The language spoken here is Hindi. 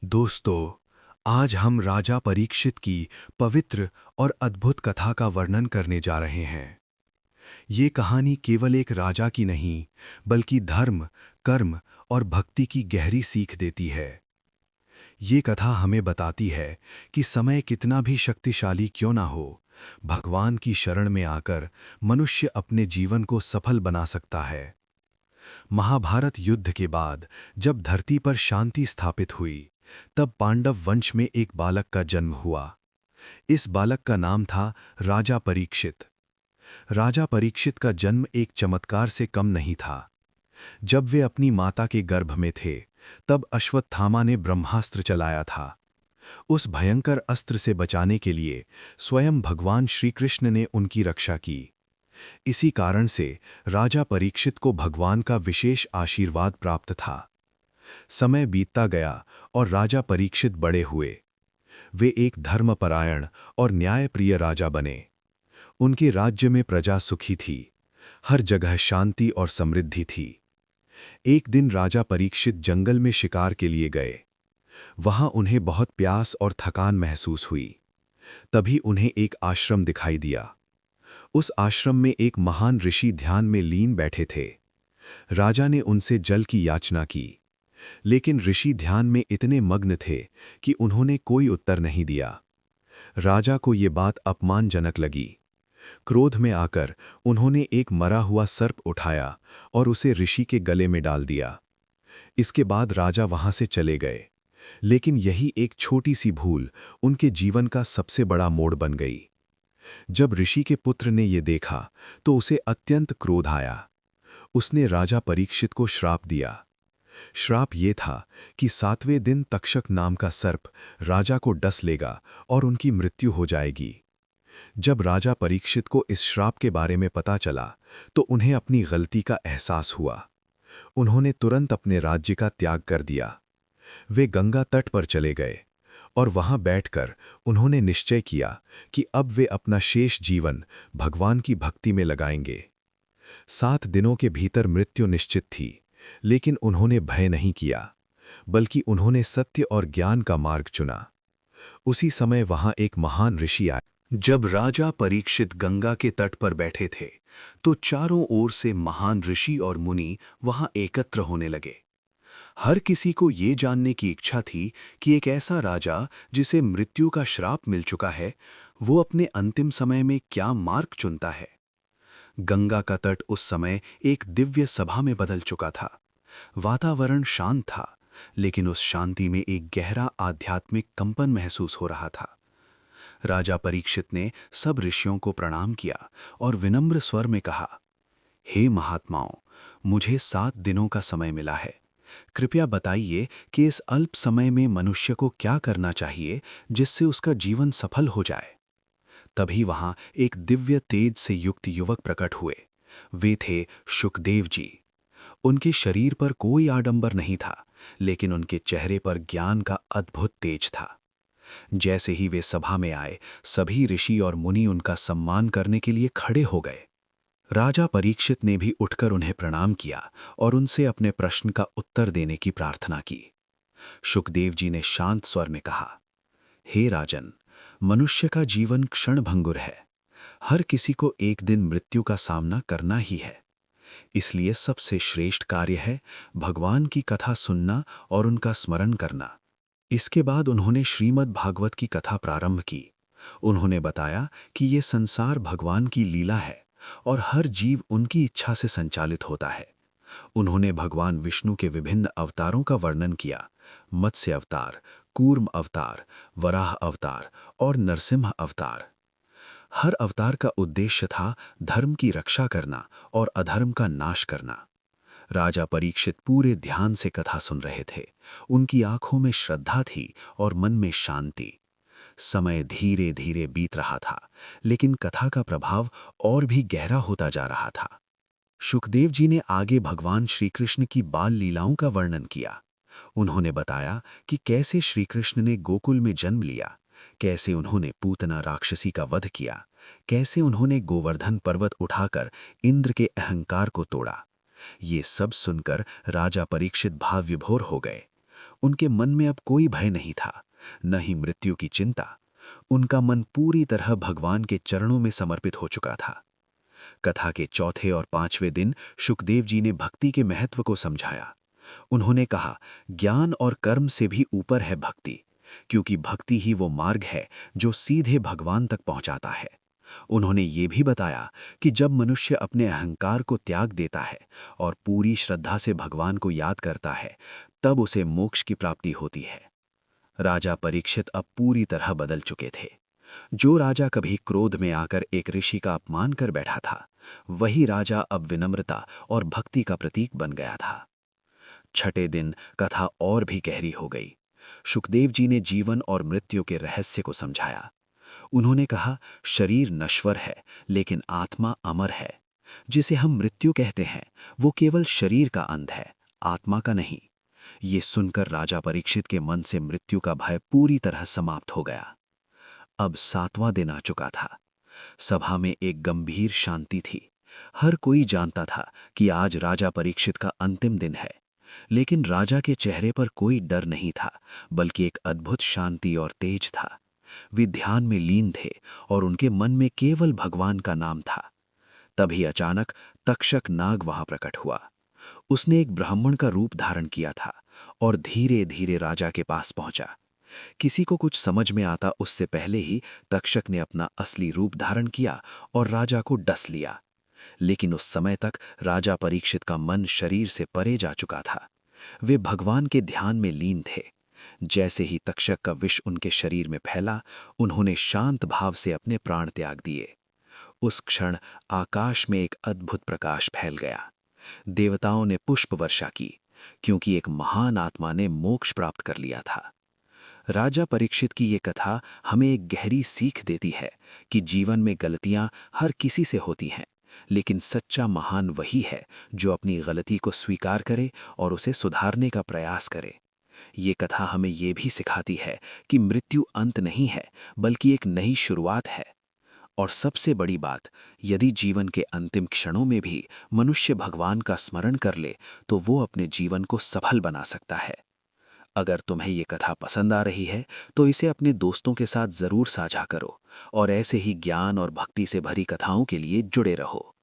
दोस्तों, आज हम राजा परीक्षित की पवित्र और अद्भुत कथा का वर्णन करने जा रहे हैं। ये कहानी केवल एक राजा की नहीं, बल्कि धर्म, कर्म और भक्ति की गहरी सीख देती है। ये कथा हमें बताती है कि समय कितना भी शक्तिशाली क्यों ना हो, भगवान की शरण में आकर मनुष्य अपने जीवन को सफल बना सकता है। महाभारत युद्ध के बाद जब धरती पर शांति स्थापित हुई, तब पांडव वंश में एक बालक का जन्म हुआ। इस बालक का नाम था राजा परीक्षित। राजा परीक्षित का जन्म एक चमत्कार से कम नहीं था। जब वे अपनी माता के गर्भ में थे, तब अश्वत्थामा ने ब्रह्मास्त्र चलाया था। उस भयंकर अस्त्र से बचाने के लिए स्वयं भगवान श्री कृष्ण ने उनकी रक्षा की। इसी कारण से राजा परीक्षित को भगवान का विशेष आशीर्वाद प्राप्त था। समय बीतता गया और राजा परीक्षित बड़े हुए। वे एक धर्मपरायण और न्यायप्रिय राजा बने। उनके राज्य में प्रजा सुखी थी। हर जगह शांति और समृद्धि थी। एक दिन राजा परीक्षित जंगल में शिकार के लिए गए। वहां उन्हें बहुत प्यास और थकान महसूस हुई। तभी उन्हें एक आश्रम दिखाई दिया। उस आश्रम में एक महान ऋषि ध्यान में लीन बैठे थे। राजा ने उनसे जल की याचना की, लेकिन ऋषि ध्यान में इतने मग्न थे कि उन्होंने कोई उत्तर नहीं दिया। राजा को ये बात अपमानजनक लगी। क्रोध में आकर उन्होंने एक मरा हुआ सर्प उठाया और उसे ऋषि के गले में डाल दिया। इसके बाद राजा वहां से चले गए। लेकिन यही एक छोटी सी भूल उनके जीवन का सबसे बड़ा मोड़ बन गई। जब ऋषि के पुत्र ने ये देखा, तो उसे अत्यंत क्रोध आया। उसने राजा परीक्षित को श्राप दिया। श्राप ये था कि 7वें दिन तक्षक नाम का सर्प राजा को डस लेगा और उनकी मृत्यु हो जाएगी। जब राजा परीक्षित को इस श्राप के बारे में पता चला, तो उन्हें अपनी गलती का एहसास हुआ। उन्होंने तुरंत अपने राज्य का त्याग कर दिया। वे गंगा तट पर चले गए और वहां बैठकर उन्होंने निश्चय किया कि अब वे अपना शेष जीवन भगवान की भक्ति में लगाएंगे। 7 दिनों के भीतर मृत्यु निश्चित थी, लेकिन उन्होंने भय नहीं किया, बल्कि उन्होंने सत्य और ज्ञान का मार्ग चुना। उसी समय वहां एक महान ऋषि आए। जब राजा परीक्षित गंगा के तट पर बैठे थे, तो चारों ओर से महान ऋषि और मुनि वहां एकत्र होने लगे। हर किसी को ये जानने की इच्छा थी कि एक ऐसा राजा जिसे मृत्यु का श्राप मिल चुका है, वो अपने अंतिम समय में क्या मार्ग चुनता है। गंगा का तट उस समय एक दिव्य सभा में बदल चुका था। वातावरण शांत था, लेकिन उस शांति में एक गहरा आध्यात्मिक कंपन महसूस हो रहा था। राजा परीक्षित ने सब ऋषियों को प्रणाम किया और विनम्र स्वर में कहा, हे महात्माओं, मुझे 7 दिनों का समय मिला है। कृपया बताइए कि इस अल्प समय में मनुष्य को क्या करना चाहिए जिससे उसका जीवन सफल हो जाए। तभी वहां एक दिव्य तेज से युक्त युवक प्रकट हुए। वे थे शुकदेव जी। उनके शरीर पर कोई आडंबर नहीं था, लेकिन उनके चेहरे पर ज्ञान का अद्भुत तेज था। जैसे ही वे सभा में आए, सभी ऋषि और मुनि उनका सम्मान करने के लिए खड़े हो गए। राजा परीक्षित ने भी उठकर उन्हें प्रणाम किया और उनसे अपने प्रश्न का उत्तर देने की प्रार्थना की। शुकदेव जी ने शांत स्वर में कहा, हे राजन, मनुष्य का जीवन क्षणभंगुर है। हर किसी को एक दिन मृत्यु का सामना करना ही है। इसलिए सबसे श्रेष्ठ कार्य है भगवान की कथा सुनना और उनका स्मरण करना। इसके बाद उन्होंने श्रीमद् भागवत की कथा प्रारंभ की। उन्होंने बताया कि ये संसार भगवान की लीला है और हर जीव उनकी इच्छा से संचालित होता है। उन्होंने भगवान विष्णु के विभिन्न अवतारों का वर्णन किया: मत्स्य अवतार, कूर्म अवतार, वराह अवतार और नरसिंह अवतार। हर अवतार का उद्देश्य था धर्म की रक्षा करना और अधर्म का नाश करना। राजा परीक्षित पूरे ध्यान से कथा सुन रहे थे। उनकी आंखों में श्रद्धा थी और मन में शांति। समय धीरे धीरे बीत रहा था, लेकिन कथा का प्रभाव और भी गहरा होता जा रहा था। शुकदेव जी ने आगे भगवान श्री कृष्ण की बाल लीलाओं का वर्णन किया। उन्होंने बताया कि कैसे श्री कृष्ण ने गोकुल में जन्म लिया, कैसे उन्होंने पूतना राक्षसी का वध किया, कैसे उन्होंने गोवर्धन पर्वत उठाकर इंद्र के अहंकार को तोड़ा। ये सब सुनकर राजा परीक्षित भाव विभोर हो गए। उनके मन में अब कोई भय नहीं था, न ही मृत्यु की चिंता। उनका मन पूरी तरह भगवान के चरणों में समर्पित हो चुका था। कथा के चौथे और पांचवें दिन शुकदेव जी ने भक्ति के महत्व को समझाया। उन्होंने कहा, ज्ञान और कर्म से भी ऊपर है भक्ति, क्योंकि भक्ति ही वो मार्ग है जो सीधे भगवान तक पहुंचाता है। उन्होंने ये भी बताया कि जब मनुष्य अपने अहंकार को त्याग देता है और पूरी श्रद्धा से भगवान को याद करता है, तब उसे मोक्ष की प्राप्ति होती है। राजा परीक्षित अब पूरी तरह बदल चुके थे। जो राजा कभी क्रोध में आकर एक ऋषि का अपमान कर बैठा था, वही राजा अब विनम्रता और भक्ति का प्रतीक बन गया था। छठे दिन कथा और भी गहरी हो गई। शुकदेव जी ने जीवन और मृत्यु के रहस्य को समझाया। उन्होंने कहा, शरीर नश्वर है लेकिन आत्मा अमर है। जिसे हम मृत्यु कहते हैं, वो केवल शरीर का अंत है, आत्मा का नहीं। ये सुनकर राजा परीक्षित के मन से मृत्यु का भय पूरी तरह समाप्त हो गया। अब 7वां दिन आ चुका था। सभा में एक गंभीर शांति थी। हर कोई जानता था कि आज राजा परीक्षित का अंतिम दिन है, लेकिन राजा के चेहरे पर कोई डर नहीं था, बल्कि एक अद्भुत शांति और तेज था। वे ध्यान में लीन थे और उनके मन में केवल भगवान का नाम था। तभी अचानक तक्षक नाग वहां प्रकट हुआ। उसने एक ब्राह्मण का रूप धारण किया था और धीरे धीरे राजा के पास पहुंचा। किसी को कुछ समझ में आता उससे पहले ही तक्षक ने अपना असली रूप धारण किया और राजा को डस लिया। लेकिन उस समय तक राजा परीक्षित का मन शरीर से परे जा चुका था। वे भगवान के ध्यान में लीन थे। जैसे ही तक्षक का विष उनके शरीर में फैला, उन्होंने शांत भाव से अपने प्राण त्याग दिए। उस क्षण आकाश में एक अद्भुत प्रकाश फैल गया। देवताओं ने पुष्प वर्षा की, क्योंकि एक महान आत्मा ने मोक्ष प्राप्त कर लिया था। राजा परीक्षित की ये कथा हमें एक गहरी सीख देती है कि जीवन में गलतियां हर किसी से होती हैं, लेकिन सच्चा महान वही है जो अपनी गलती को स्वीकार करे और उसे सुधारने का प्रयास करे। ये कथा हमें ये भी सिखाती है कि मृत्यु अंत नहीं है, बल्कि एक नई शुरुआत है। और सबसे बड़ी बात, यदि जीवन के अंतिम क्षणों में भी मनुष्य भगवान का स्मरण कर ले, तो वो अपने जीवन को सफल बना सकता है। अगर तुम्हें ये कथा पसंद आ रही है, तो इसे अपने दोस्तों के साथ जरूर साझा करो और ऐसे ही ज्ञान और भक्ति से भरी कथाओं के लिए जुड़े रहो।